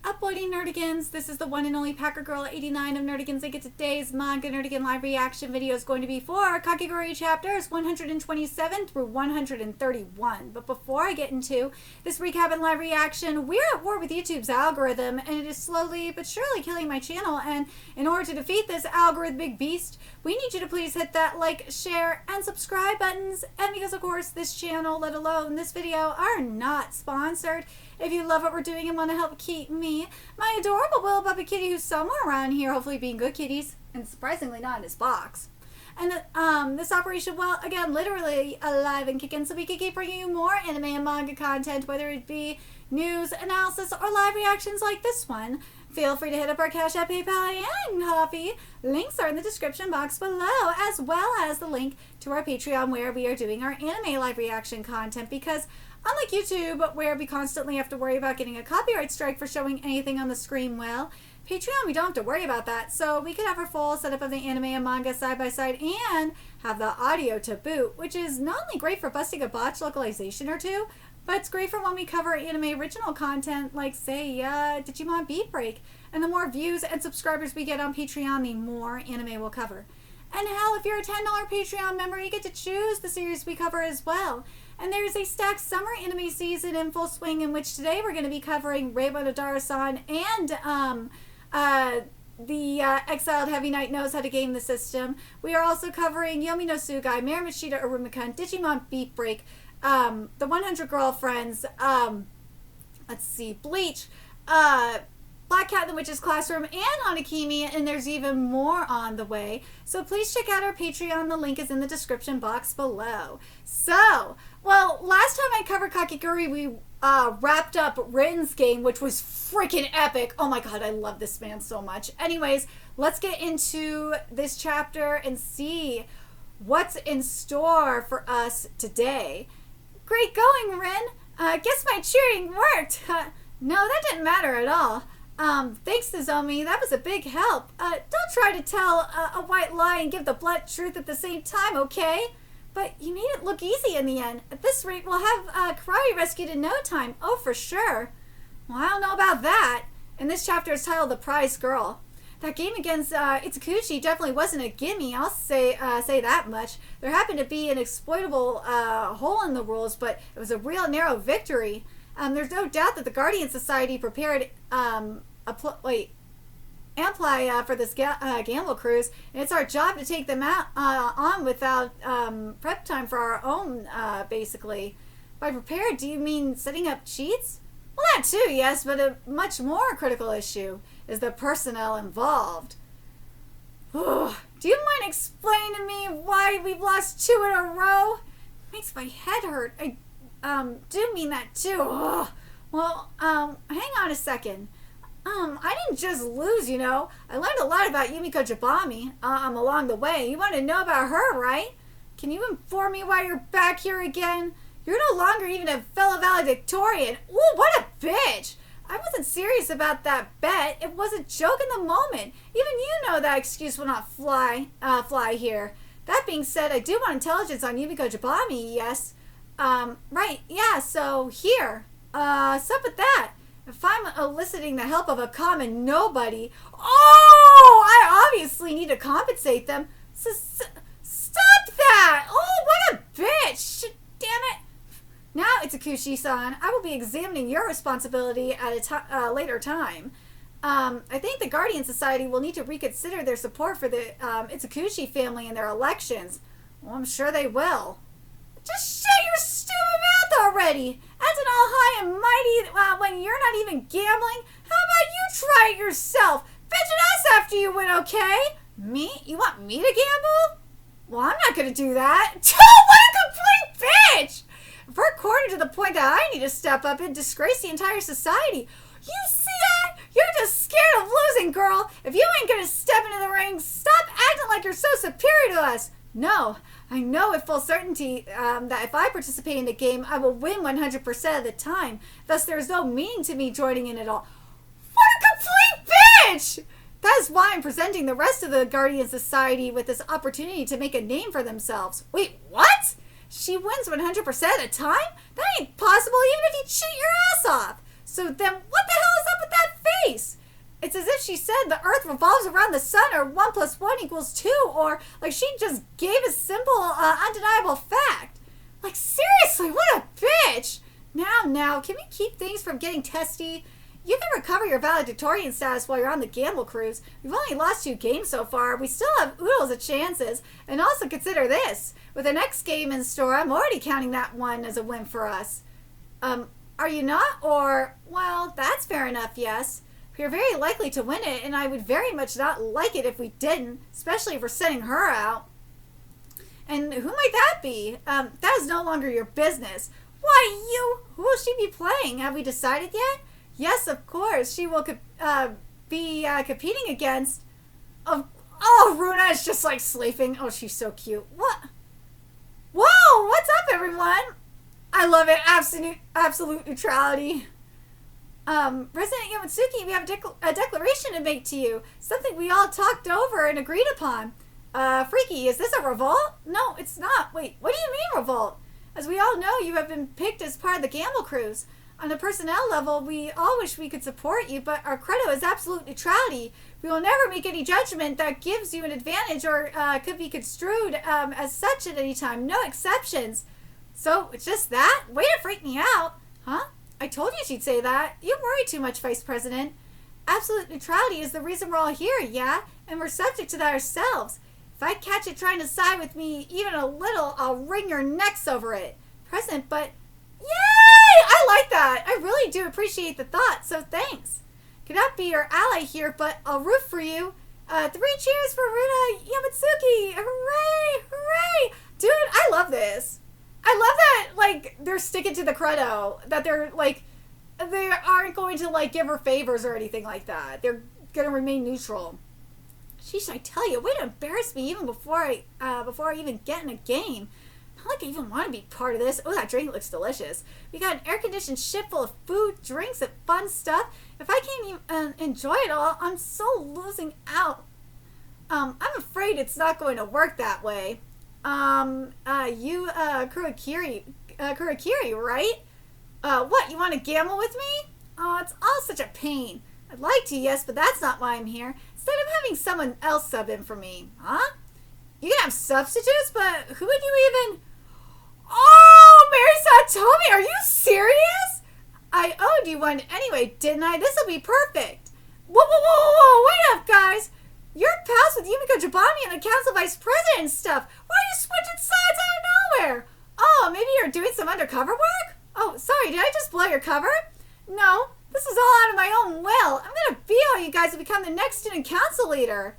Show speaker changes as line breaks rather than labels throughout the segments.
up, Uploading Nerdigans? This is the one and only Packer Girl 89 of Nerdigans. I get today's Manga Nerdigan live reaction video is going to be for Kakegurui chapters 127 through 131. But before I get into this recap and live reaction, we're at war with YouTube's algorithm, and it is slowly but surely killing my channel. And in order to defeat this algorithmic beast, we need you to please hit that like, share, and subscribe buttons. And because, of course, this channel, let alone this video, are not sponsored. If you love what we're doing and want to help keep me, my adorable little puppy kitty who's somewhere around here, hopefully being good kitties, and surprisingly not in his box. And this operation, well, again, literally alive and kicking, so we can keep bringing you more anime and manga content, whether it be news, analysis, or live reactions like this one. Feel free to hit up our Cash App, PayPal, and Coffee. Links are in the description box below, as well as the link to our Patreon where we are doing our anime live reaction content, because unlike YouTube, where we constantly have to worry about getting a copyright strike for showing anything on the screen, well, Patreon, we don't have to worry about that. So we could have our full setup of the anime and manga side by side and have the audio to boot, which is not only great for busting a botch localization or two, but it's great for when we cover anime original content like, say, Digimon Beat Break. And the more views and subscribers we get on Patreon, the more anime we'll cover. And hell, if you're a $10 Patreon member, you get to choose the series we cover as well. And there's a stacked summer anime season in full swing, in which today we're going to be covering Reiwa Nodara-san and the Exiled Heavy Knight Knows How to Game the System. We are also covering Yomi no Sugai, Marimashita Urumikun, Digimon Beat Break, the 100 Girlfriends, let's see, Bleach, Black Cat in the Witch's Classroom, and Hanakimi, and there's even more on the way. So please check out our Patreon. The link is in the description box below. So, well, last time I covered Kakegurui, we wrapped up Rin's game, which was freaking epic. Oh my god, I love this man so much. Anyways, let's get into this chapter and see what's in store for us today. Great going, Rin. Guess my cheering worked. No, that didn't matter at all. Thanks to Zomi, that was a big help. Don't try to tell a white lie and give the blunt truth at the same time, okay? But you made it look easy in the end. At this rate, we'll have Karate rescued in no time. Oh, for sure. Well, I don't know about that. And this chapter is titled The Prize Girl. That game against Itsukuchi definitely wasn't a gimme, I'll say that much. There happened to be an exploitable hole in the rules, but it was a real narrow victory. There's no doubt that the Guardian Society prepared Ampli for this gamble cruise, and it's our job to take them out on without prep time for our own, basically. By prepared, do you mean setting up cheats? Well, that too, yes, but a much more critical issue is the personnel involved. Do you mind explaining to me why we've lost 2 in a row? Makes my head hurt. I do mean that too. Ugh. Well, hang on a second. I didn't just lose, you know. I learned a lot about Yumiko Jabami along the way. You want to know about her, right? Can you inform me why you're back here again? You're no longer even a fellow valedictorian. Ooh, what a bitch! I wasn't serious about that bet. It was a joke in the moment. Even you know that excuse will not fly here. That being said, I do want intelligence on Yumiko Jabami, yes. Right, yeah, so here. What's up with that? If I'm eliciting the help of a common nobody, oh, I obviously need to compensate them. Stop that! Oh, what a bitch! Damn it! Now, Itsukushi-san, I will be examining your responsibility at a later time. I think the Guardian Society will need to reconsider their support for the Itsukushi family in their elections. Well, I'm sure they will. Just shut your stupid mouth already! Acting all high and mighty when you're not even gambling? How about you try it yourself? Fetching us after you win, okay? Me? You want me to gamble? Well, I'm not gonna do that. What a complete bitch! If we're cornered to the point that I need to step up and disgrace the entire society. You see that? You're just scared of losing, girl. If you ain't gonna step into the ring, stop acting like you're so superior to us. No, I know with full certainty that if I participate in the game, I will win 100% of the time. Thus, there is no meaning to me joining in at all. What a complete bitch! That is why I'm presenting the rest of the Guardian Society with this opportunity to make a name for themselves. Wait, what? She wins 100% of the time? That ain't possible even if you cheat your ass off. So then what the hell is up with that face. It's as if she said the earth revolves around the sun, or 1 + 1 = 2, or like she just gave a simple, undeniable fact. Like, seriously, what a bitch! Now, can we keep things from getting testy? You can recover your valedictorian status while you're on the gamble cruise. We've only lost 2 games so far. We still have oodles of chances. And also consider this. With the next game in store, I'm already counting that one as a win for us. Are you not? Or, well, that's fair enough, yes. We're very likely to win it, and I would very much not like it if we didn't, especially if we're sending her out. And who might that be? That is no longer your business. Why, you? Who will she be playing? Have we decided yet? Yes, of course. She will be competing against... Oh, Runa is just like sleeping. Oh, she's so cute. What? Whoa, what's up, everyone? I love it. Absolute neutrality. President Yamatsuki, we have a declaration to make to you. Something we all talked over and agreed upon. Freaky, is this a revolt? No, it's not. Wait, what do you mean revolt? As we all know, you have been picked as part of the gamble cruise. On a personnel level, we all wish we could support you, but our credo is absolute neutrality. We will never make any judgment that gives you an advantage or could be construed as such at any time. No exceptions. So, it's just that? Way to freak me out. Huh? I told you she'd say that. You worry too much, Vice President. Absolute neutrality is the reason we're all here, yeah? And we're subject to that ourselves. If I catch it trying to side with me even a little, I'll wring your necks over it. President, but... Yay! I like that. I really do appreciate the thought, so thanks. Cannot be your ally here, but I'll root for you. 3 cheers for Runa Yamatsuki! Hooray! Hooray! Dude, I love this. I love that, like, they're sticking to the credo. That they're, like, they aren't going to, like, give her favors or anything like that. They're going to remain neutral. Sheesh, I tell you, way to embarrass me even before I even get in a game. Not like I even want to be part of this. Oh, that drink looks delicious. We got an air-conditioned ship full of food, drinks, and fun stuff. If I can't even enjoy it all, I'm so losing out. I'm afraid it's not going to work that way. Kurakiri, right? What, you want to gamble with me? Oh, it's all such a pain. I'd like to, yes, but that's not why I'm here. Instead of having someone else sub in for me. Huh? You can have substitutes, but who would you even... Oh, Mary Satomi, are you serious? I owed you one anyway, didn't I? This'll be perfect. Whoa, wait up, guys. You're pals with Yumiko Jabami and the council vice president and stuff. Why are you switching sides out of nowhere? Oh, maybe you're doing some undercover work? Oh, sorry, did I just blow your cover? No, this is all out of my own will. I'm going to veto you guys to become the next student council leader.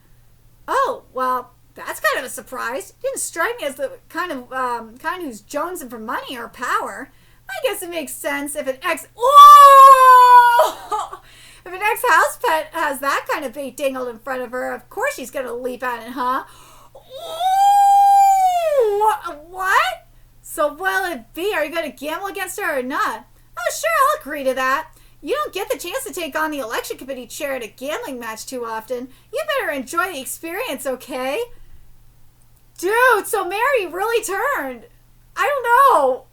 Oh, well, that's kind of a surprise. You didn't strike me as the kind who's jonesing for money or power. I guess it makes sense if an Whoa! If an ex-house pet has that kind of bait dangled in front of her, of course she's going to leap at it, huh? Ooh, what? So will it be? Are you going to gamble against her or not? Oh, sure, I'll agree to that. You don't get the chance to take on the election committee chair at a gambling match too often. You better enjoy the experience, okay? Dude, so Mary really turned. I don't know.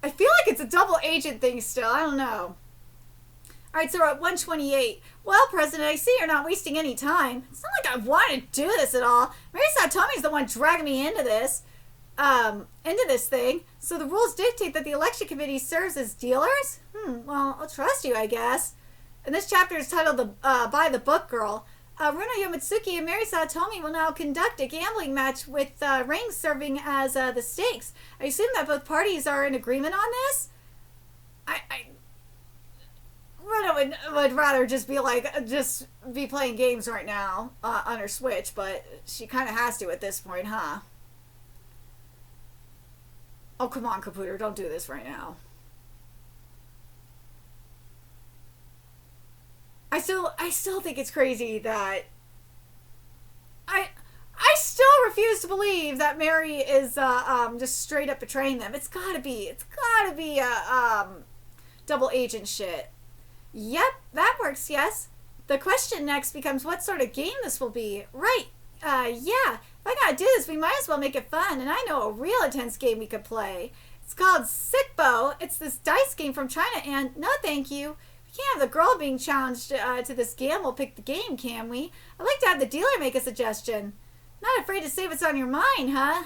I feel like it's a double agent thing still. I don't know. Alright, so we're at 128. Well, President, I see you're not wasting any time. It's not like I want to do this at all. Mary Satomi's the one dragging me into this. Thing. So the rules dictate that the election committee serves as dealers? Well, I'll trust you, I guess. And this chapter is titled By the Book Girl. Runa Yamatsuki and Mary Satomi will now conduct a gambling match with rings serving as the stakes. I assume that both parties are in agreement on this? Runa would rather just be playing games right now on her Switch, but she kind of has to at this point, huh? Oh, come on, Caputer, don't do this right now. I still think it's crazy that I still refuse to believe that Mary is just straight up betraying them. It's gotta be double agent shit. Yep, that works, yes. The question next becomes what sort of game this will be. Right, yeah. If I gotta do this, we might as well make it fun, and I know a real intense game we could play. It's called Sickbo. It's this dice game from China, and no thank you. We can't have the girl being challenged to this gamble pick the game, can we? I'd like to have the dealer make a suggestion. Not afraid to say what's on your mind, huh?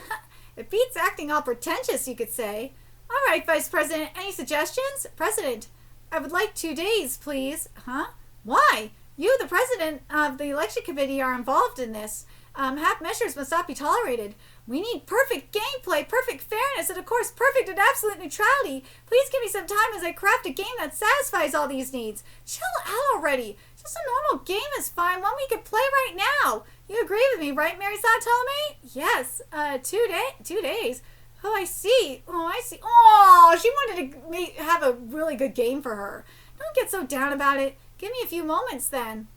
It beats acting all pretentious, you could say. All right, Vice President, any suggestions? President, I would like 2 days, please. Huh? Why? You, the President of the Election Committee, are involved in this. Half measures must not be tolerated. We need perfect gameplay, perfect fairness, and of course perfect and absolute neutrality. Please give me some time as I craft a game that satisfies all these needs. Chill out already. Just a normal game is fine, one we can play right now. You agree with me, right, Mary Satome? Yes, 2 days. Oh, I see. Oh, she wanted to have a really good game for her. Don't get so down about it. Give me a few moments then.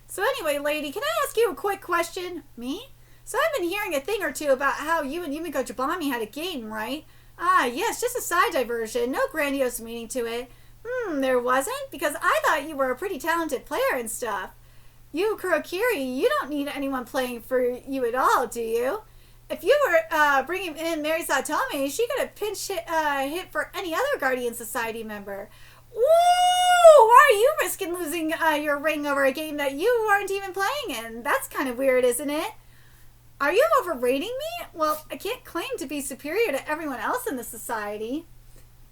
So anyway, lady, can I ask you a quick question? Me? So I've been hearing a thing or two about how you and Yumiko Jabami had a game, right? Ah, yes, just a side diversion. No grandiose meaning to it. There wasn't? Because I thought you were a pretty talented player and stuff. You, Kurokiri, you don't need anyone playing for you at all, do you? If you were bringing in Mary Satome, she could have pinch hit for any other Guardian Society member. Ooh, why are you risking losing your ring over a game that you weren't even playing in? That's kind of weird, isn't it? Are you overrating me? Well, I can't claim to be superior to everyone else in the society.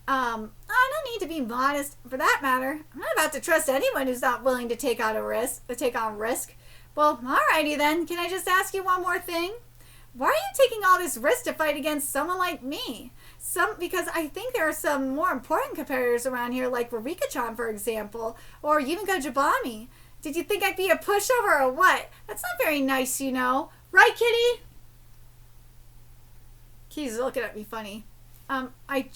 I don't need to be modest for that matter. I'm not about to trust anyone who's not willing to take on risk. Well, alrighty then. Can I just ask you one more thing? Why are you taking all this risk to fight against someone like me? Because I think there are some more important competitors around here, like Rurika-chan, for example, or Yumiko Jabami. Did you think I'd be a pushover or what? That's not very nice, you know. Right, Kitty? Kitty's looking at me funny. I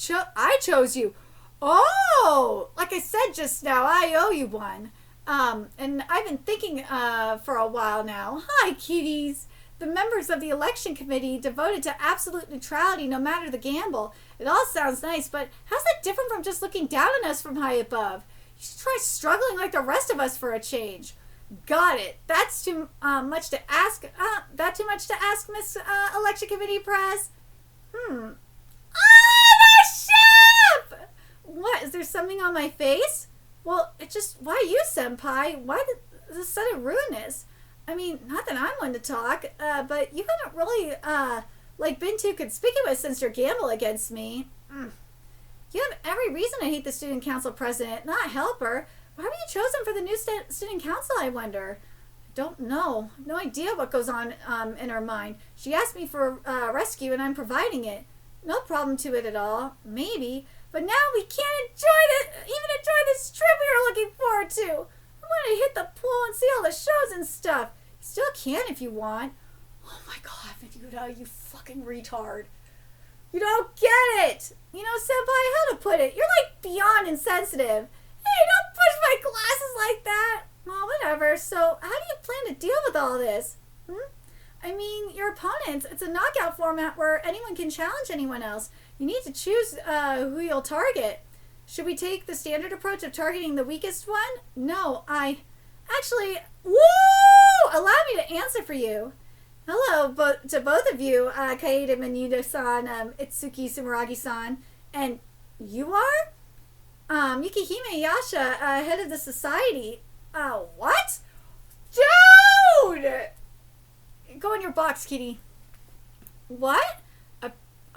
chose you. Oh, like I said just now, I owe you one. And I've been thinking for a while now. Hi, kitties. The members of the election committee devoted to absolute neutrality no matter the gamble. It all sounds nice, but how's that different from just looking down on us from high above? You should try struggling like the rest of us for a change. Got it. That's too much to ask. Miss Election Committee Press? Ah, the ship! What? Is there something on my face? Well, why you, Senpai? Why the sudden rudeness? I mean, not that I'm one to talk, but you haven't really, been too conspicuous since your gamble against me. You have every reason to hate the student council president, not help her. Why were you chosen for the new student council, I wonder? I don't know. No idea what goes on in her mind. She asked me for rescue, and I'm providing it. No problem to it at all. Maybe. But now we can't even enjoy this trip we were looking forward to. I want to hit the pool and see all the shows and stuff. You still can if you want. Oh my god, Meduda, you fucking retard. You don't get it. You know, Senpai, how to put it? You're like beyond insensitive. Hey, don't push my glasses like that. Well, whatever. So, how do you plan to deal with all this? I mean, your opponents, it's a knockout format where anyone can challenge anyone else. You need to choose who you'll target. Should we take the standard approach of targeting the weakest one? No, Actually, woo! Allow me to answer for you. Hello to both of you, Kaede Menudo-san, Itsuki Sumeragi-san. And you are? Yukihime Yasha, head of the society. What? Dude! Go in your box, kitty. What? A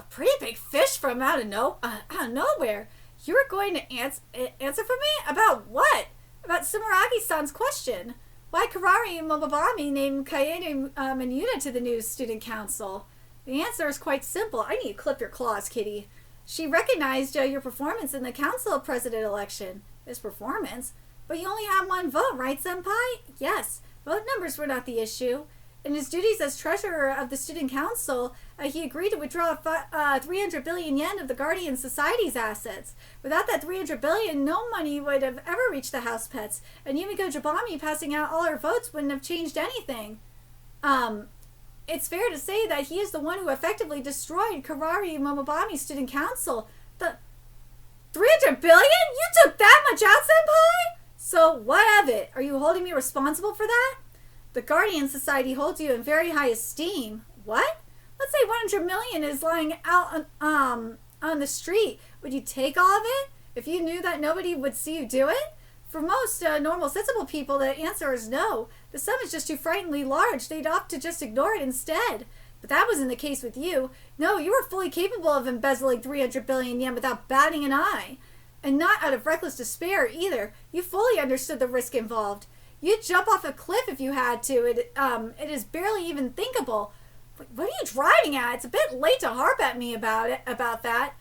pretty big fish from out of nowhere. You were going to answer for me? About what? About Sumeragi-san's question. Why Karari Momobami named Kaede Menuda to the new student council? The answer is quite simple. I need to clip your claws, kitty. She recognized your performance in the council president election. His performance? But you only had one vote, right, Senpai? Yes. Vote numbers were not the issue. In his duties as treasurer of the student council, he agreed to withdraw 300 billion yen of the Guardian Society's assets. Without that 300 billion, no money would have ever reached the house pets, and Yumiko Jabami passing out all her votes wouldn't have changed anything. It's fair to say that he is the one who effectively destroyed Karari Momobami's student council. The 300 billion? You took that much out, Senpai? So what of it? Are you holding me responsible for that? The Guardian Society holds you in very high esteem. What? Let's say 100 million is lying out on the street. Would you take all of it? If you knew that nobody would see you do it? For most normal, sensible people, the answer is no. The sum is just too frighteningly large. They'd opt to just ignore it instead. But that wasn't the case with you. No, you were fully capable of embezzling 300 billion yen without batting an eye. And not out of reckless despair, either. You fully understood the risk involved. You'd jump off a cliff if you had to. It is barely even thinkable. What are you driving at? It's a bit late to harp at me about that.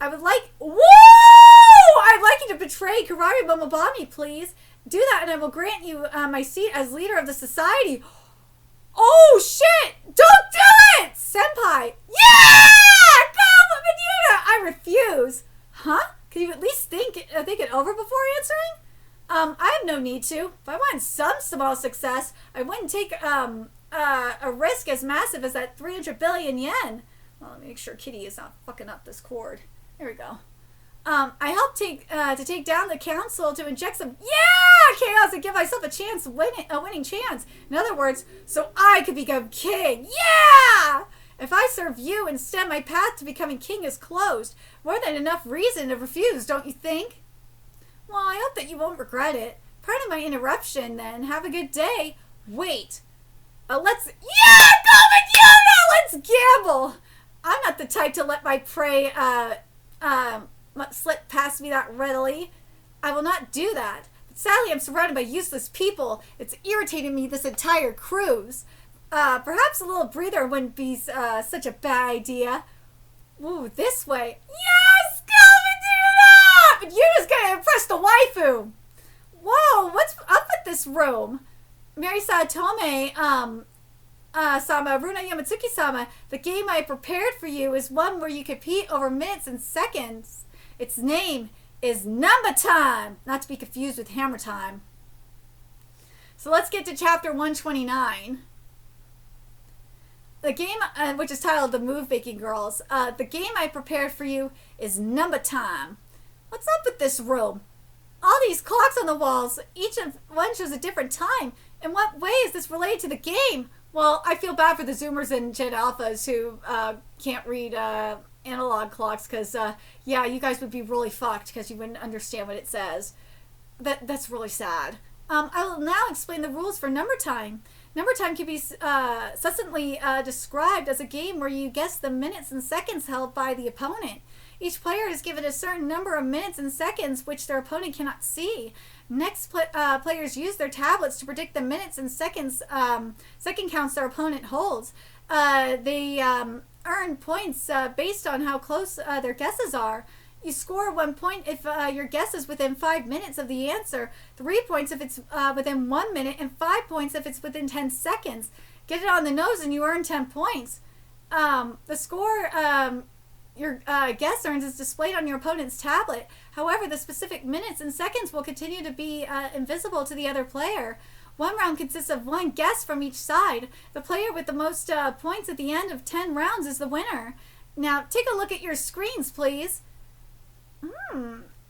I would like... Woo! I'd like you to betray Karari Momobami, please. Do that and I will grant you my seat as leader of the society. Oh, shit! Don't do it! Senpai. Yeah! Go, Vegeta! I refuse. Huh? Can you at least think it over before answering? I have no need to. If I want some small success, I wouldn't take a risk as massive as that 300 billion yen. Well, let me make sure Kitty is not fucking up this cord. There we go. I helped to take down the council to inject some chaos and give myself a winning chance. In other words, so I could become king. Yeah! If I serve you instead, my path to becoming king is closed. More than enough reason to refuse, don't you think? Well, I hope that you won't regret it. Pardon my interruption, then. Have a good day. Wait. Let's... Yeah! Go, Vegeta! Let's gamble! I'm not the type to let my prey, slip past me that readily. I will not do that. But sadly, I'm surrounded by useless people. It's irritating me this entire cruise. Perhaps a little breather wouldn't be such a bad idea. Ooh, this way. Yes! Go, Vegeta! But you're just gonna impress the waifu. Whoa, what's up with this room? Marisa Tome, Sama, Runa Yamatsuki-sama, the game I prepared for you is one where you compete over minutes and seconds. Its name is Number Time, not to be confused with Hammer Time. So let's get to chapter 129. The game, which is titled The Move Making Girls, the game I prepared for you is Number Time. What's up with this room? All these clocks on the walls, each one shows a different time. In what way is this related to the game? Well, I feel bad for the Zoomers and Gen Alphas who can't read analog clocks because, yeah, you guys would be really fucked because you wouldn't understand what it says. That's really sad. I will now explain the rules for Number Time. Number Time can be succinctly described as a game where you guess the minutes and seconds held by the opponent. Each player is given a certain number of minutes and seconds which their opponent cannot see. Next, players use their tablets to predict the minutes and seconds, second counts their opponent holds. They earn points based on how close their guesses are. You score 1 point if your guess is within 5 minutes of the answer, 3 points if it's within 1 minute, and 5 points if it's within 10 seconds. Get it on the nose and you earn 10 points. The score your guess earns is displayed on your opponent's tablet. However, the specific minutes and seconds will continue to be invisible to the other player. One round consists of one guess from each side. The player with the most points at the end of 10 rounds is the winner. Now, take a look at your screens, please.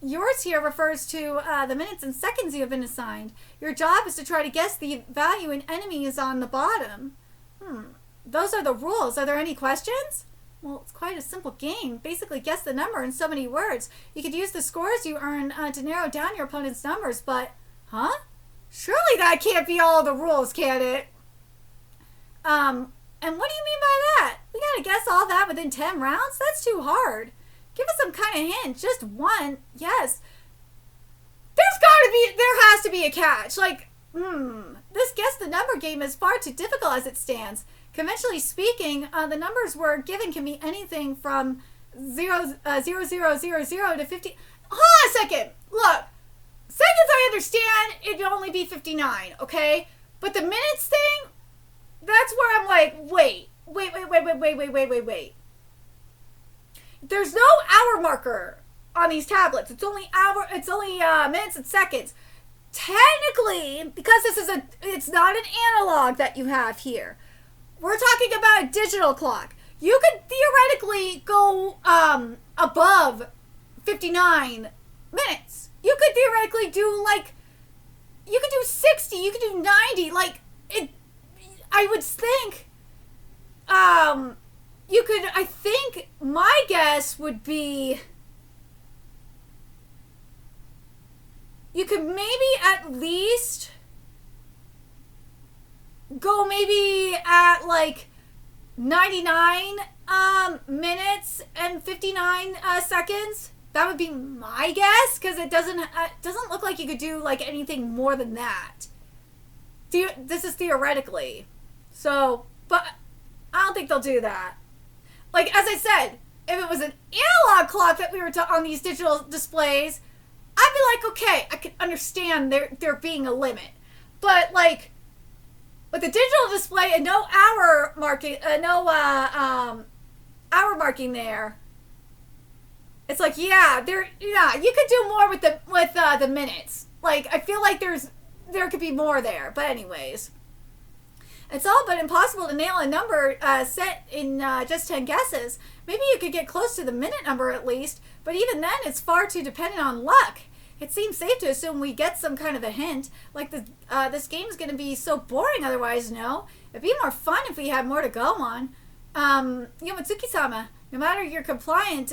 Yours here refers to the minutes and seconds you have been assigned. Your job is to try to guess the value an enemy is on the bottom. Those are the rules. Are there any questions? Well, it's quite a simple game. Basically, guess the number in so many words. You could use the scores you earn to narrow down your opponent's numbers, but... Huh? Surely that can't be all the rules, can it? And what do you mean by that? We gotta guess all that within 10 rounds? That's too hard. Give us some kind of hint. Just one. Yes. There has to be a catch. Like, this guess the number game is far too difficult as it stands. Conventionally speaking, the numbers we're given can be anything from 0000 to 50. Hold on a second. Look, seconds I understand it'd only be 59, okay? But the minutes thing, that's where I'm like, wait. There's no hour marker on these tablets. It's only minutes and seconds. Technically, because it's not an analog that you have here. We're talking about a digital clock. You could theoretically go above 59 minutes. You could theoretically do you could do 60, you could do 90. I would think, you could, I think my guess would be, you could maybe at least go maybe at like 99 minutes and 59 seconds. That would be my guess, because it doesn't look like you could do like anything more than that. This is theoretically. So, but I don't think they'll do that. Like, as I said, if it was an analog clock that we were on these digital displays, I'd be like, okay, I could understand there being a limit. But like, with the digital display and no hour marking, hour marking there, it's like, yeah, you could do more with the minutes. Like, I feel like there could be more there. But anyways, it's all but impossible to nail a number set in just 10 guesses. Maybe you could get close to the minute number at least, but even then it's far too dependent on luck. It seems safe to assume we get some kind of a hint. Like, this game's going to be so boring otherwise, no? It'd be more fun if we had more to go on. Yomotsuki-sama, no matter your complaint,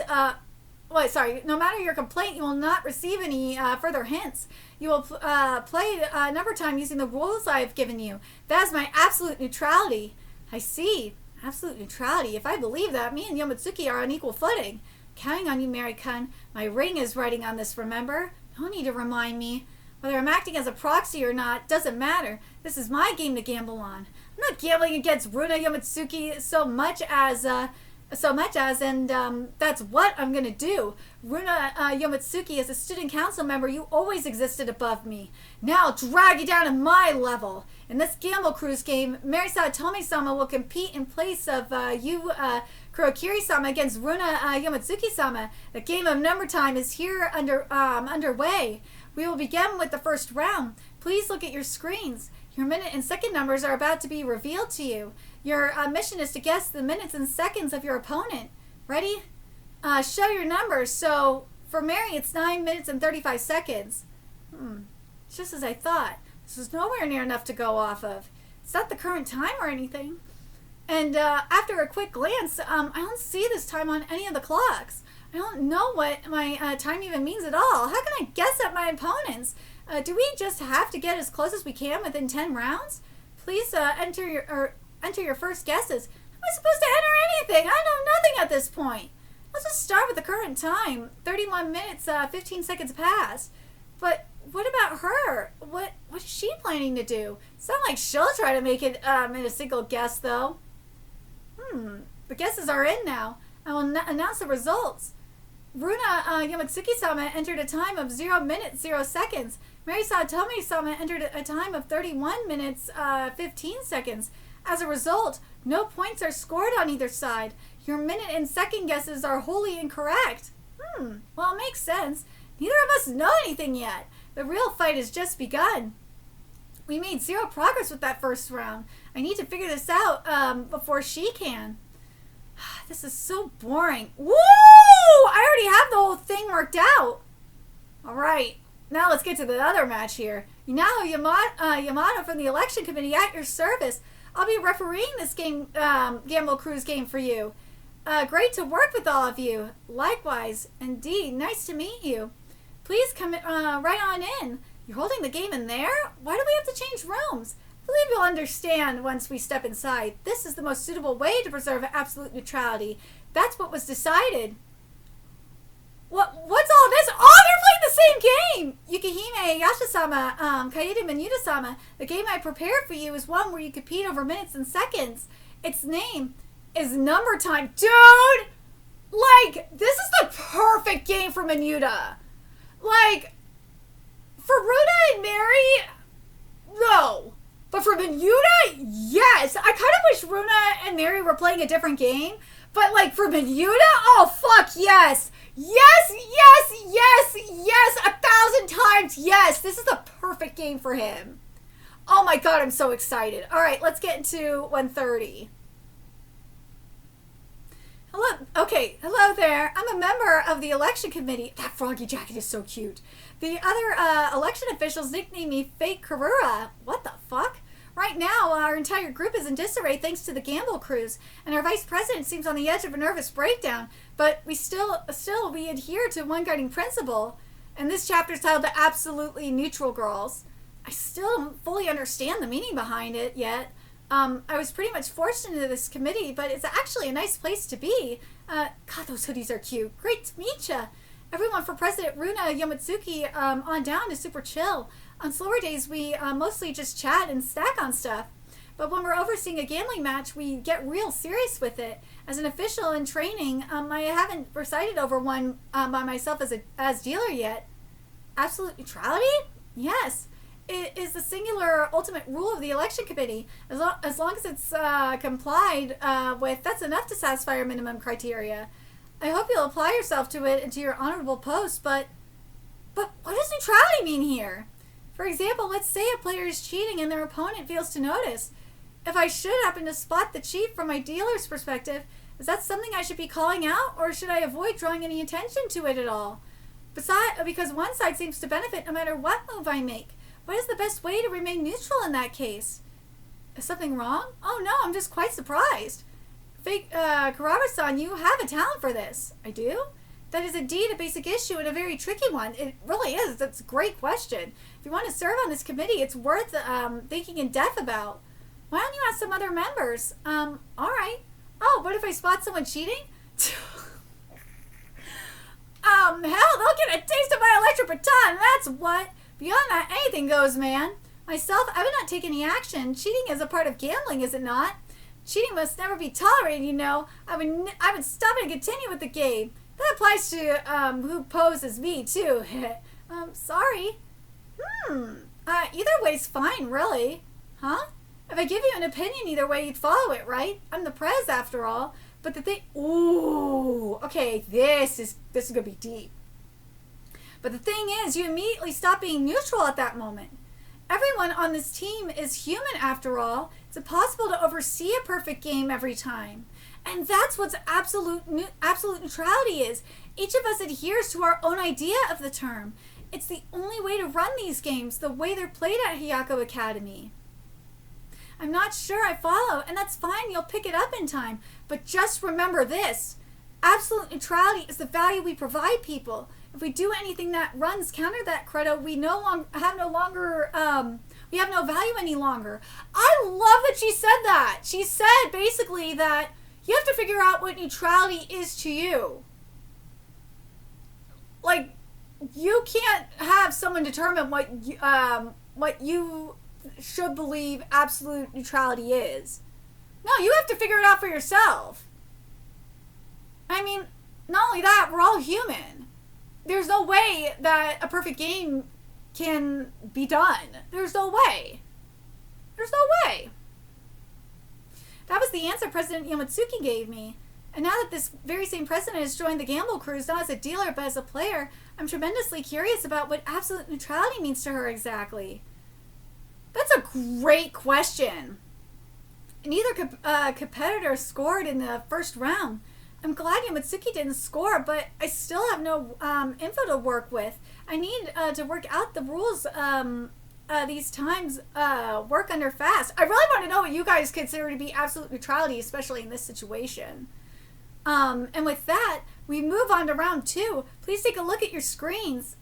you will not receive any further hints. You will play number time using the rules I have given you. That is my absolute neutrality. I see. Absolute neutrality. If I believe that, me and Yomotsuki are on equal footing. Counting on you, Mary-kun. My ring is writing on this, remember? No need to remind me. Whether I'm acting as a proxy or not doesn't matter. This is my game to gamble on. I'm not gambling against Runa Yomotsuki so much as, and that's what I'm going to do. Runa Yomotsuki, as a student council member, you always existed above me. Now I'll drag you down to my level. In this Gamble Cruise game, Marisa Tomi-sama will compete in place of you, Kurokiri-sama, against Runa Yomotsuki-sama. The game of number time is here underway. We will begin with the first round. Please look at your screens. Your minute and second numbers are about to be revealed to you. Your mission is to guess the minutes and seconds of your opponent. Ready? Show your numbers. So, for Mary, it's 9 minutes and 35 seconds. It's just as I thought. This is nowhere near enough to go off of. It's not the current time or anything. And after a quick glance, I don't see this time on any of the clocks. I don't know what my time even means at all. How can I guess at my opponents? Do we just have to get as close as we can within 10 rounds? Please enter your first guesses. Am I supposed to enter anything? I know nothing at this point. Let's just start with the current time. 31 minutes, 15 seconds past. But what about her? What is she planning to do? It's not like she'll try to make it in a single guess, though. The guesses are in now. I will announce the results. Runa Yomotsuki-sama entered a time of 0 minutes, 0 seconds. Marisa Tomi-sama entered a time of 31 minutes, 15 seconds. As a result, no points are scored on either side. Your minute and second guesses are wholly incorrect. Well, it makes sense. Neither of us know anything yet. The real fight has just begun. We made 0 progress with that first round. I need to figure this out before she can. This is so boring. Woo! I already have the whole thing worked out. All right. Now let's get to the other match here. Yamato Yamato from the election committee at your service. I'll be refereeing this game, Gamble Cruise game for you. Great to work with all of you. Likewise. Indeed. Nice to meet you. Please come right on in. You're holding the game in there? Why do we have to change rooms? I believe you'll understand once we step inside. This is the most suitable way to preserve absolute neutrality. That's what was decided. What's all this? Oh, they're playing the same game! Yukihime Yashasama, Kaede Minuta-sama, the game I prepared for you is one where you compete over minutes and seconds. Its name is Number Time. Dude! Like, this is the perfect game for Minuta. Like, for Runa and Mary, no. But for Minuta, yes. I kind of wish Runa and Mary were playing a different game. But, like, for Minuta, oh, fuck, yes. Yes, yes, yes, yes, 1,000 times, yes. This is the perfect game for him. Oh, my God, I'm so excited. All right, let's get into 1:30. Hello, okay, hello there. I'm a member of the election committee. That froggy jacket is so cute. The other election officials nicknamed me Fake Karura. What the fuck? Right now, our entire group is in disarray thanks to the Gamble Cruise, and our vice president seems on the edge of a nervous breakdown, but we still we adhere to one guiding principle. And this chapter is titled The Absolutely Neutral Girls. I still don't fully understand the meaning behind it yet. I was pretty much forced into this committee, but it's actually a nice place to be. God, those hoodies are cute. Great to meet ya. Everyone from President Runa Yamatsuki on down is super chill. On slower days, we mostly just chat and snack on stuff. But when we're overseeing a gambling match, we get real serious with it. As an official in training, I haven't presided over one by myself as dealer yet. Absolute neutrality? Yes. It is the singular ultimate rule of the election committee. As long as it's complied with, that's enough to satisfy our minimum criteria. I hope you'll apply yourself to it and to your honorable post, but what does neutrality mean here? For example, let's say a player is cheating and their opponent fails to notice. If I should happen to spot the cheat from my dealer's perspective, is that something I should be calling out, or should I avoid drawing any attention to it at all? Because one side seems to benefit no matter what move I make. What is the best way to remain neutral in that case? Is something wrong? Oh no, I'm just quite surprised. Kurara-san, you have a talent for this. I do? That is indeed a basic issue and a very tricky one. It really is. That's a great question. If you want to serve on this committee, it's worth thinking in depth about. Why don't you ask some other members? All right. Oh, what if I spot someone cheating? Hell, they'll get a taste of my electric baton, that's what. Beyond that, anything goes, man. Myself, I would not take any action. Cheating is a part of gambling, is it not? Cheating must never be tolerated, you know. I would stop it and continue with the game. That applies to who poses me, too. Sorry. Either way's fine, really. Huh? If I give you an opinion either way, you'd follow it, right? I'm the prez, after all. But the thing... Ooh. Okay, this is going to be deep. But the thing is, you immediately stop being neutral at that moment. Everyone on this team is human, after all. It's impossible to oversee a perfect game every time. And that's what absolute neutrality is. Each of us adheres to our own idea of the term. It's the only way to run these games, the way they're played at Hiyako Academy. I'm not sure I follow, and that's fine, you'll pick it up in time. But just remember this. Absolute neutrality is the value we provide people. If we do anything that runs counter that credo, we have no value any longer. I love that she said that. She said basically that you have to figure out what neutrality is to you. Like, you can't have someone determine what you should believe absolute neutrality is. No, you have to figure it out for yourself. I mean, not only that, we're all human. There's no way that a perfect game can be done. There's no way. There's no way. That was the answer President Yamatsuki gave me. And now that this very same president has joined the Gamble Cruise, not as a dealer but as a player, I'm tremendously curious about what absolute neutrality means to her exactly. That's a great question. Neither competitor scored in the first round. I'm glad Yamatsuki didn't score, but I still have no info to work with. I need to work out the rules these times work under fast. I really want to know what you guys consider to be absolute neutrality, especially in this situation. And with that, we move on to round 2. Please take a look at your screens.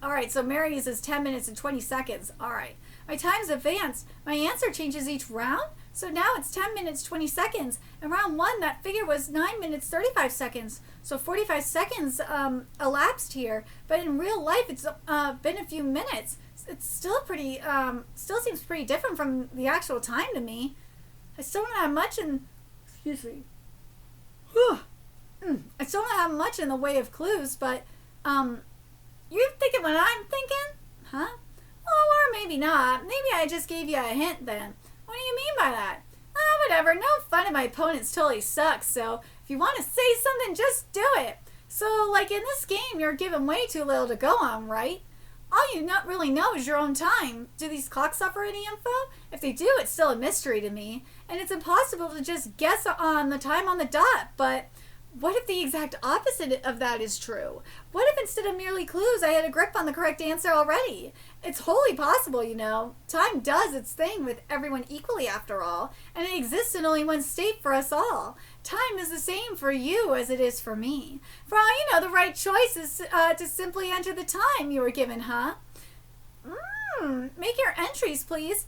Alright, so Mary's is 10 minutes and 20 seconds. Alright. My time's advanced. My answer changes each round? So now it's 10 minutes, 20 seconds. In round 1, that figure was 9 minutes, 35 seconds. So 45 seconds elapsed here. But in real life, it's been a few minutes. It's still pretty, still seems pretty different from the actual time to me. I still don't have much in, excuse me. I still don't have much in the way of clues, but, you're thinking what I'm thinking? Huh? Oh, or maybe not. Maybe I just gave you a hint then. What do you mean by that? Whatever. No fun if my opponents totally suck, so if you want to say something, just do it. So, like in this game, you're given way too little to go on, right? All you not really know is your own time. Do these clocks offer any info? If they do, it's still a mystery to me. And it's impossible to just guess on the time on the dot, but What if the exact opposite of that is true? What if instead of merely clues, I had a grip on the correct answer already? It's wholly possible, you know. Time does its thing with everyone equally, after all, and it exists in only one state for us all. Time is the same for you as it is for me. For all you know, the right choice is to simply enter the time you were given, huh? Make your entries, please.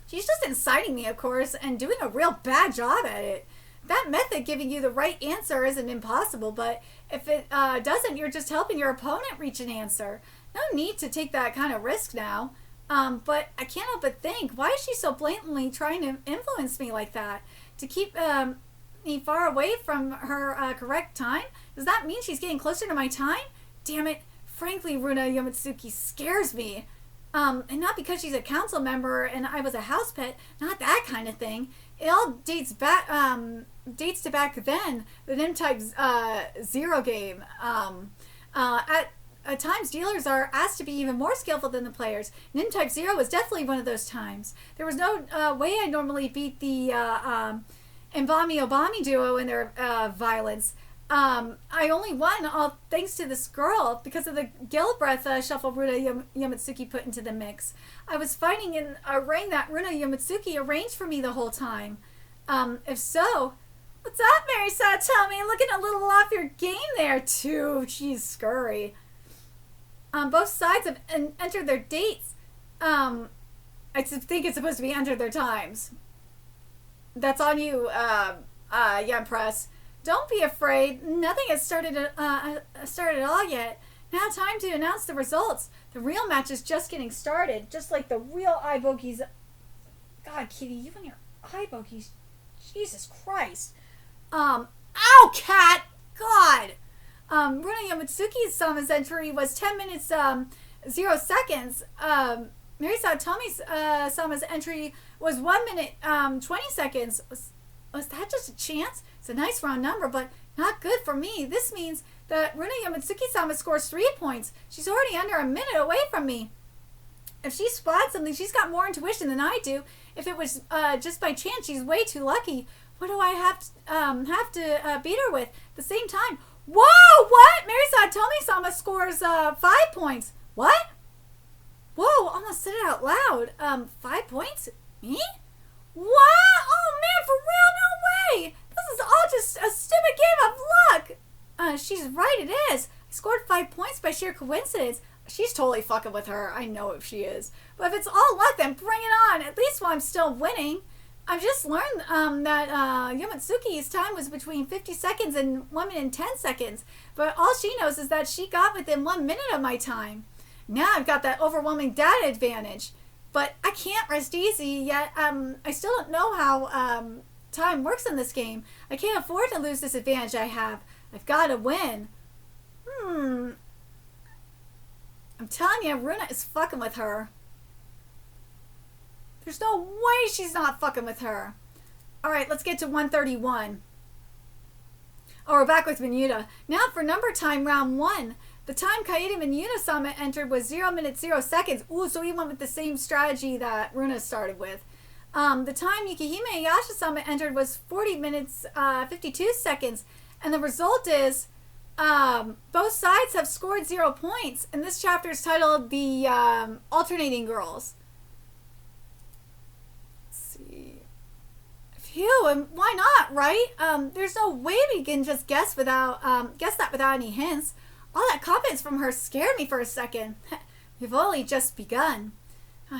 She's just inciting me, of course, and doing a real bad job at it. That method giving you the right answer isn't impossible, but if it doesn't, you're just helping your opponent reach an answer. No need to take that kind of risk now. But I can't help but think, why is she so blatantly trying to influence me like that? To keep me far away from her correct time? Does that mean she's getting closer to my time? Damn it. Frankly, Runa Yamatsuki scares me. And not because she's a council member and I was a house pet, not that kind of thing. It all dates to back then, the NIM-Type Zero game. At times, dealers are asked to be even more skillful than the players. NIM-Type Zero was definitely one of those times. There was no way I normally beat the Mbami-Obami duo in their violence. I only won all thanks to this girl because of the Gill Breath shuffle Runa Yamatsuki put into the mix. I was fighting in a ring that Runa Yamatsuki arranged for me the whole time. If so, what's up, Mary Satomi? Looking a little off your game there, too. She's scurry. Both sides have entered their dates. I think it's supposed to be entered their times. That's on you, Young Press. Don't be afraid. Nothing has started at all yet. Now time to announce the results. The real match is just getting started. Just like the real eye bogeys. God, Kitty, you and your eye bogeys. Jesus Christ. Ow, cat! God! Runa Yamatsuki-sama's entry was 10 minutes, 0 seconds. Marisa Tomi's sama's entry was 1 minute, 20 seconds. Was that just a chance? It's a nice round number, but not good for me. This means that Runa Yamatsuki-sama scores 3 points. She's already under a minute away from me. If she spots something, she's got more intuition than I do. If it was just by chance, she's way too lucky. What do I have to beat her with? At the same time, whoa! What? Marisa Tomi-sama scores 5 points. What? Whoa! Almost said it out loud. 5 points? Me? What? Oh man, for real? No way! This is all just a stupid game of luck. She's right. It is. I scored 5 points by sheer coincidence. She's totally fucking with her. I know if she is. But if it's all luck, then bring it on. At least while I'm still winning. I've just learned that Yamatsuki's time was between 50 seconds and 1 minute and 10 seconds. But all she knows is that she got within 1 minute of my time. Now I've got that overwhelming data advantage. But I can't rest easy yet. I still don't know how time works in this game. I can't afford to lose this advantage I have. I've got to win. I'm telling you, Runa is fucking with her. There's no way she's not fucking with her. Alright, let's get to 131. Oh, we're back with Minuta. Now for number time, round 1. The time Kaede Minuta-sama entered was 0 minutes 0 seconds. Ooh, so he went with the same strategy that Runa started with. The time Yukihime Yasha-sama entered was 40 minutes 52 seconds. And the result is both sides have scored 0 points. And this chapter is titled The Alternating Girls. Let's see. Phew, and why not, right? There's no way we can just guess that without any hints. All that confidence from her scared me for a second. We've only just begun.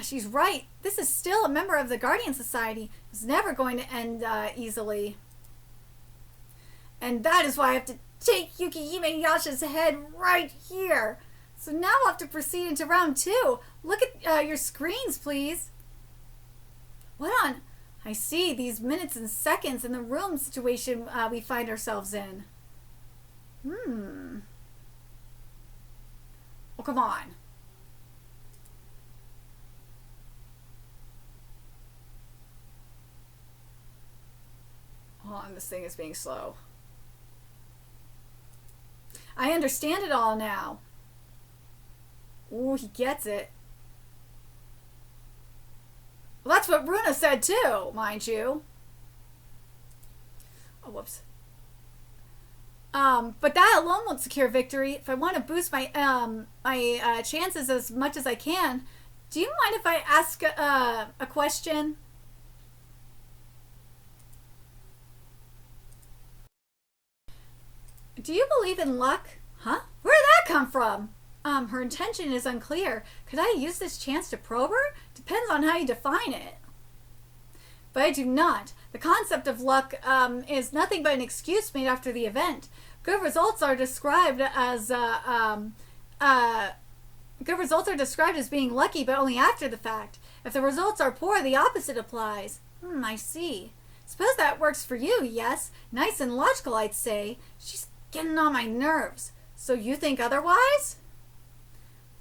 She's right. This is still a member of the Guardian Society. It's never going to end easily. And that is why I have to take Yukihime Yasha's head right here. So now we'll have to proceed into round 2. Look at your screens, please. What on? I see these minutes and seconds in the room situation we find ourselves in. Oh, come on. Hold on, this thing is being slow. I understand it all now. Ooh, he gets it. Well, that's what Runa said too, mind you. Oh, whoops. But that alone won't secure victory. If I want to boost my chances as much as I can, do you mind if I ask a question? Do you believe in luck? Huh? Where did that come from? Her intention is unclear. Could I use this chance to probe her? Depends on how you define it. But I do not. The concept of luck is nothing but an excuse made after the event. Good results are described as being lucky, but only after the fact. If the results are poor, the opposite applies. I see. Suppose that works for you, yes? Nice and logical, I'd say. She's getting on my nerves. So you think otherwise?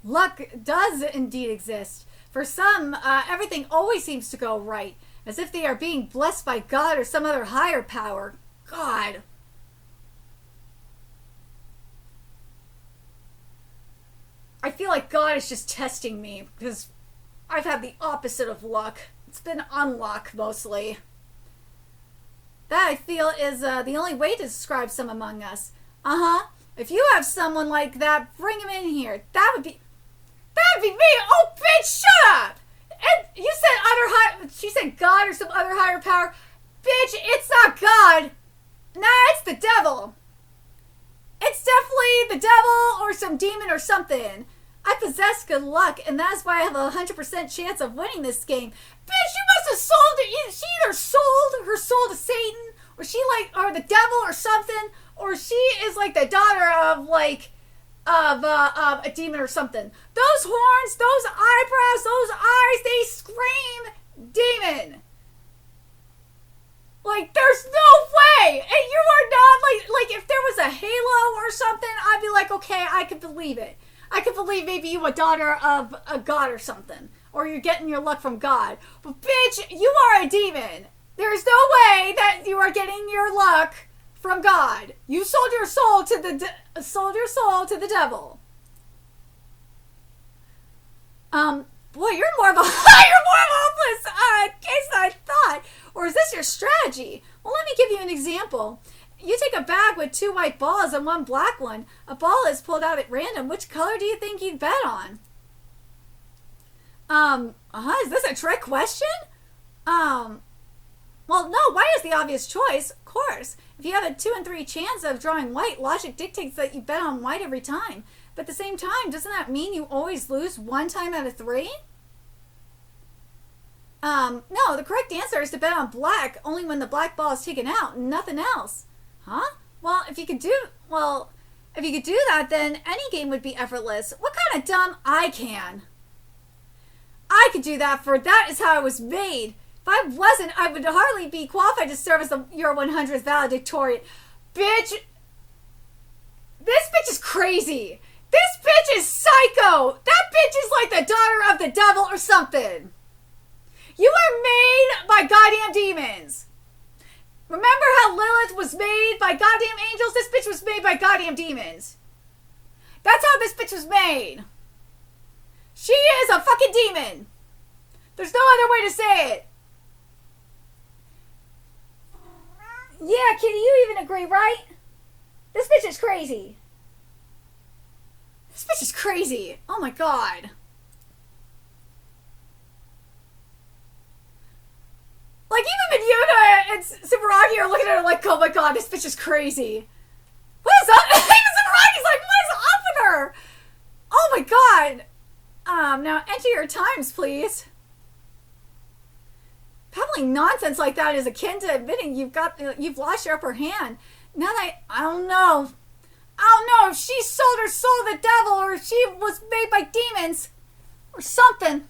Luck does indeed exist. For some, everything always seems to go right, as if they are being blessed by God or some other higher power. God. I feel like God is just testing me, because I've had the opposite of luck. It's been unluck, mostly. That, I feel, is the only way to describe some among us. If you have someone like that, bring him in here. That would be me. Oh, bitch, shut up. And you said she said God or some other higher power. Bitch, it's not God. Nah, it's the devil. It's definitely the devil or some demon or something. I possess good luck, and that's why I have a 100% chance of winning this game. Bitch, you must have sold it. She either sold her soul to Satan, or or the devil or something, or she is like the daughter of a demon or something. Those horns, those eyebrows, those eyes, they scream demon. Like, there's no way. And you are not like if there was a halo or something, I'd be like, okay, I could believe it. I could believe maybe you a daughter of a god or something, or you're getting your luck from God. But bitch, you are a demon. There's no way that you are getting your luck from God. You sold your soul to the devil. Boy, you're more of a hopeless case than I thought. Or is this your strategy? Well, let me give you an example. You take a bag with 2 white balls and 1 black one. A ball is pulled out at random. Which color do you think you'd bet on? Is this a trick question? Well, no, white is the obvious choice, of course. If you have a 2 in 3 chance of drawing white, logic dictates that you bet on white every time. But at the same time, doesn't that mean you always lose 1 time out of 3? No, the correct answer is to bet on black only when the black ball is taken out and nothing else. Huh? Well, if you could do that, then any game would be effortless. What kind of dumb I can? I could do that, for that is how I was made. If I wasn't, I would hardly be qualified to serve as your 100th valedictorian. Bitch! This bitch is crazy! This bitch is psycho! That bitch is like the daughter of the devil or something! You are made by goddamn demons! Remember how Lilith was made by goddamn angels? This bitch was made by goddamn demons. That's how this bitch was made. She is a fucking demon. There's no other way to say it. Yeah, Kitty, you even agree, right? This bitch is crazy. This bitch is crazy. Oh my god. Like, even Minyuna and Tsuburagi are looking at her like, oh my god, this bitch is crazy. What is up? Even Tsuburagi's like, what is up with her? Oh my god. Now enter your times, please. Babbling nonsense like that is akin to admitting you've lost your upper hand. Now that I don't know if she sold her soul to the devil, or if she was made by demons, or something.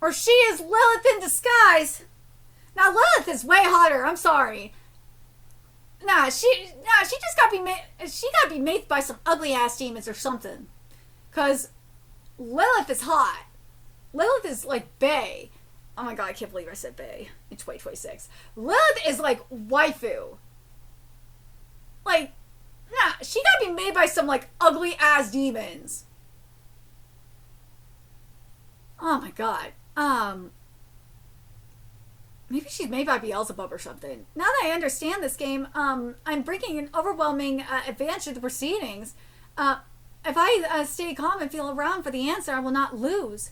Or she is Lilith in disguise. Now Lilith is way hotter. I'm sorry. She just got to be made. She got to be made by some ugly ass demons or something. Cause Lilith is hot. Lilith is like bae. Oh my god, I can't believe I said bae in 2026. Lilith is like waifu. Like, she got to be made by some like ugly ass demons. Oh my god. Maybe she's made by Beelzebub or something. Now that I understand this game, I'm bringing an overwhelming advantage to the proceedings. If I stay calm and feel around for the answer, I will not lose.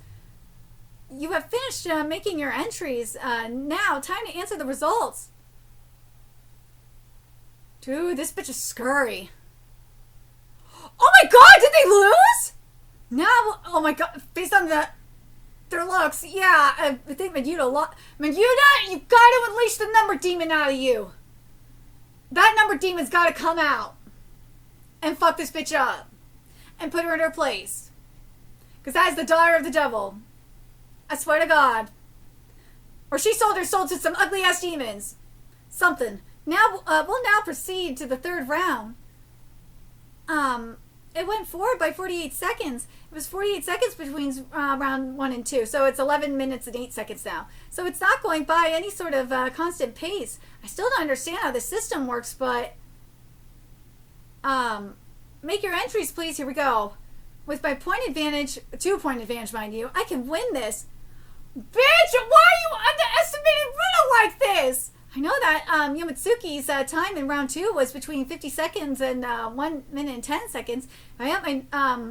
You have finished making your entries. Now, time to answer the results. Dude, this bitch is scurry. Oh my god, did they lose? Now, oh my god, based on their looks, yeah, I think Menuda, you gotta unleash the number demon out of you. That number demon's gotta come out and fuck this bitch up and put her in her place. Because that is the daughter of the devil. I swear to God. Or she sold her soul to some ugly ass demons. Something. Now, we'll now proceed to the third round. It went forward by 48 seconds. It was 48 seconds between round 1 and 2. So it's 11 minutes and 8 seconds now. So it's not going by any sort of constant pace. I still don't understand how the system works, but make your entries, please. Here we go. With my point advantage, 2-point advantage, mind you, I can win this. Bitch, why are you underestimating Riddle like this? I know that Yomitsuki's time in round 2 was between 50 seconds and 1 minute and 10 seconds. I have my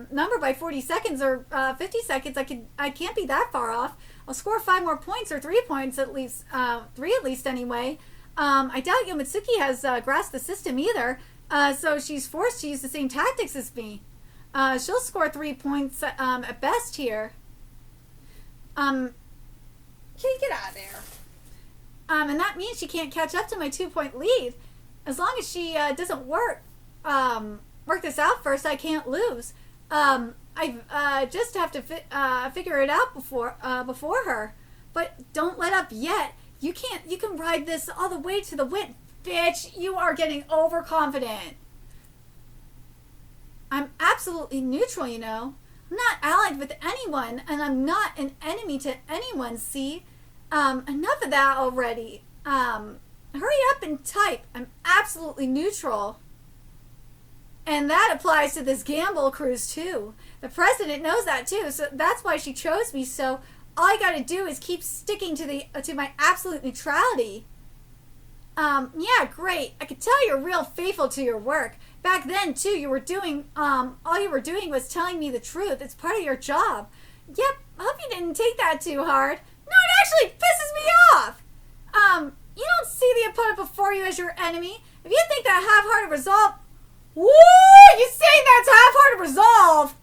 number by 40 seconds or 50 seconds. I can't be that far off. I'll score 5 more points or 3 points at least, 3 at least anyway. I doubt Yomitsuki has grasped the system either, so she's forced to use the same tactics as me. She'll score 3 points at best here. Get out of there. And that means she can't catch up to my 2-point lead. As long as she doesn't work this out first, I can't lose. I just have to figure it out before her. But don't let up yet. You can ride this all the way to the win. Bitch, you are getting overconfident. I'm absolutely neutral, you know. I'm not allied with anyone, and I'm not an enemy to anyone, see? Enough of that already. Hurry up and type. I'm absolutely neutral. And that applies to this gamble cruise, too. The president knows that, too, so that's why she chose me, so all I gotta do is keep sticking to my absolute neutrality. Yeah, great. I could tell you're real faithful to your work. Back then, too, all you were doing was telling me the truth. It's part of your job. Yep, hope you didn't take that too hard. No, it actually pisses me off. You don't see the opponent before you as your enemy. If you think that half-hearted resolve... Woo! You saying that's half-hearted resolve?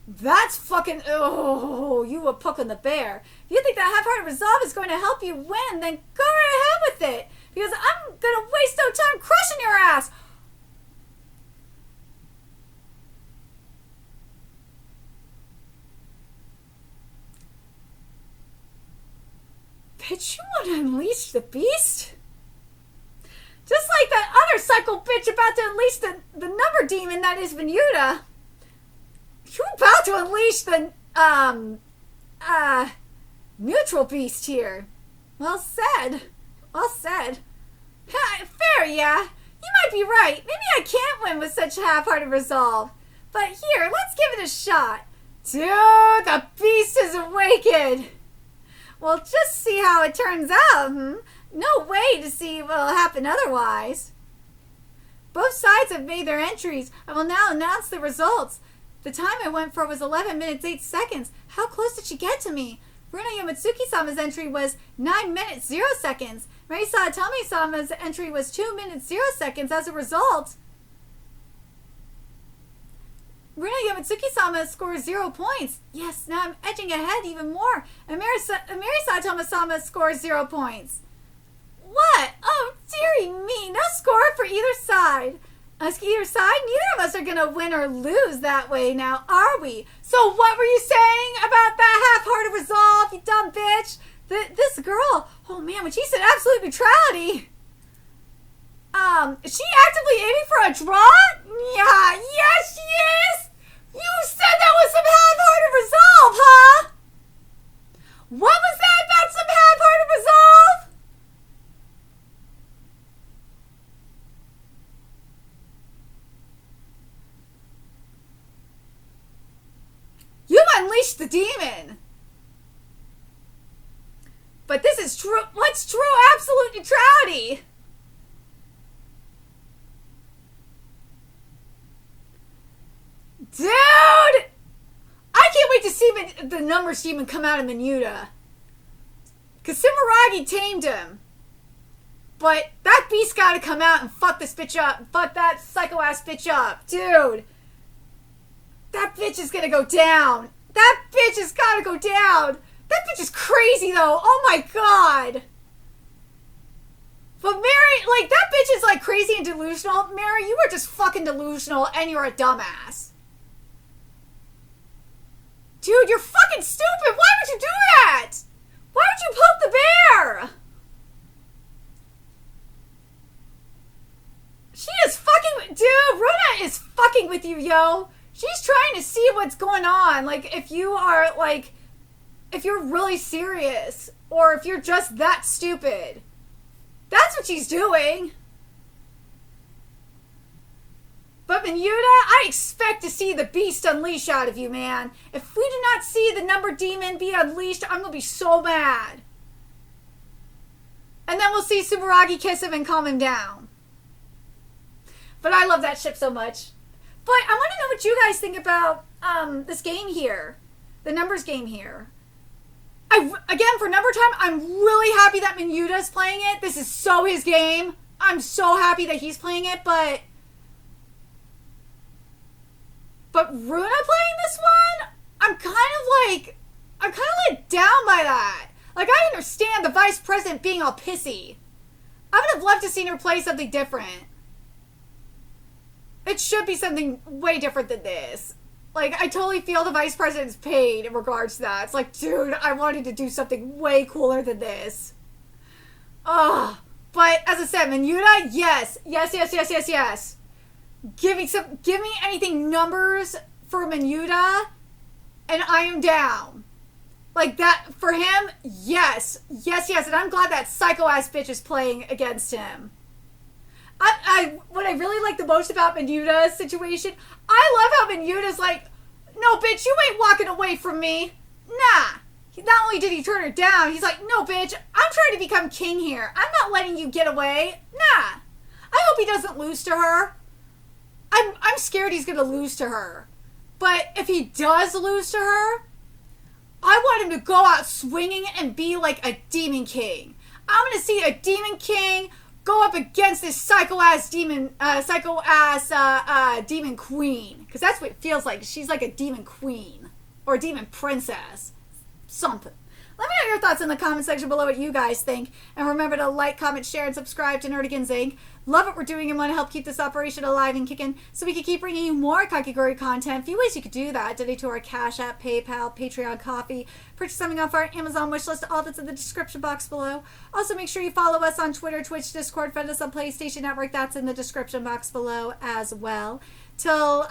That's fucking... Oh, you were poking the bear. If you think that half-hearted resolve is going to help you win, then go right ahead with it. Because I'm going to waste no time crushing your ass. Bitch, you want to unleash the beast? Just like that other psycho bitch about to unleash the number demon that is Venuta. You about to unleash the, neutral beast here. Well said. Well said. Fair, yeah. You might be right. Maybe I can't win with such half-hearted resolve. But here, let's give it a shot. Dude, the beast is awakened. Well, just see how it turns out, No way to see what will happen otherwise. Both sides have made their entries. I will now announce the results. The time I went for was 11 minutes 8 seconds. How close did she get to me? Runa Yomitsuki-sama's entry was 9 minutes 0 seconds. Marisa Atami-sama's entry was 2 minutes 0 seconds. As a result, Runa Yomitsuki-sama scores 0 points. Yes, now I'm edging ahead even more. And Marisa Atami-sama scores 0 points. What? Oh, dearie me. No score for either side. Neither of us are going to win or lose that way now, are we? So what were you saying about that half-hearted resolve, you dumb bitch? This girl, oh man, when she said absolute neutrality, is she actively aiming for a draw? Yeah, yes she is! You said that was some half-hearted resolve, huh? What was that about some half-hearted resolve? You've unleashed the demon. But this is true. What's true absolute neutrality? Dude! I can't wait to see the numbers demon come out of Minuta. Because Sumeragi tamed him. But that beast gotta come out and fuck this bitch up. Fuck that psycho-ass bitch up. Dude. That bitch is gonna go down. That bitch has gotta go down. That bitch is crazy, though. Oh, my God. But Mary, like, that bitch is, like, crazy and delusional. Mary, you are just fucking delusional, and you're a dumbass. Dude, you're fucking stupid. Why would you do that? Why would you poke the bear? She is fucking... Dude, Runa is fucking with you, yo. She's trying to see what's going on. Like, if you are, like... If you're really serious, or if you're just that stupid. That's what she's doing. But Minuta, I expect to see the beast unleash out of you, man. If we do not see the number demon be unleashed, I'm going to be so mad. And then we'll see Sumeragi kiss him and calm him down. But I love that ship so much. But I want to know what you guys think about this game here. The numbers game here. Again, for number time, I'm really happy that Minuta's playing it. This is so his game. I'm so happy that he's playing it, but Runa playing this one, I'm kind of like down by that. Like, I understand the vice president being all pissy. I would have loved to seen her play something different. It should be something way different than this. Like, I totally feel the vice president's pain in regards to that. It's like, dude, I wanted to do something way cooler than this. Ugh. But, as I said, Minuta, yes. Yes. Give me anything numbers for Minuta, and I am down. Like, that, for him, yes. And I'm glad that psycho-ass bitch is playing against him. What I really like the most about Minuta's situation, I love how Minuta's like, no, bitch, you ain't walking away from me. Nah. Not only did he turn her down, he's like, no, bitch, I'm trying to become king here. I'm not letting you get away. Nah. I hope he doesn't lose to her. I'm scared he's going to lose to her. But if he does lose to her, I want him to go out swinging and be like a demon king. I'm going to see a demon king go up against this psycho-ass demon queen. Because that's what it feels like. She's like a demon queen. Or a demon princess. Something. Let me know your thoughts in the comment section below what you guys think. And remember to like, comment, share, and subscribe to Nerdigans Inc. Love what we're doing and want to help keep this operation alive and kicking so we can keep bringing you more Kakegurui content. A few ways you could do that. Donate to our Cash App, PayPal, Patreon, Coffee. Purchase something off our Amazon wishlist. All that's in the description box below. Also, make sure you follow us on Twitter, Twitch, Discord. Friend us on PlayStation Network. That's in the description box below as well. Till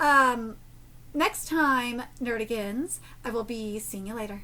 next time, Nerdigans, I will be seeing you later.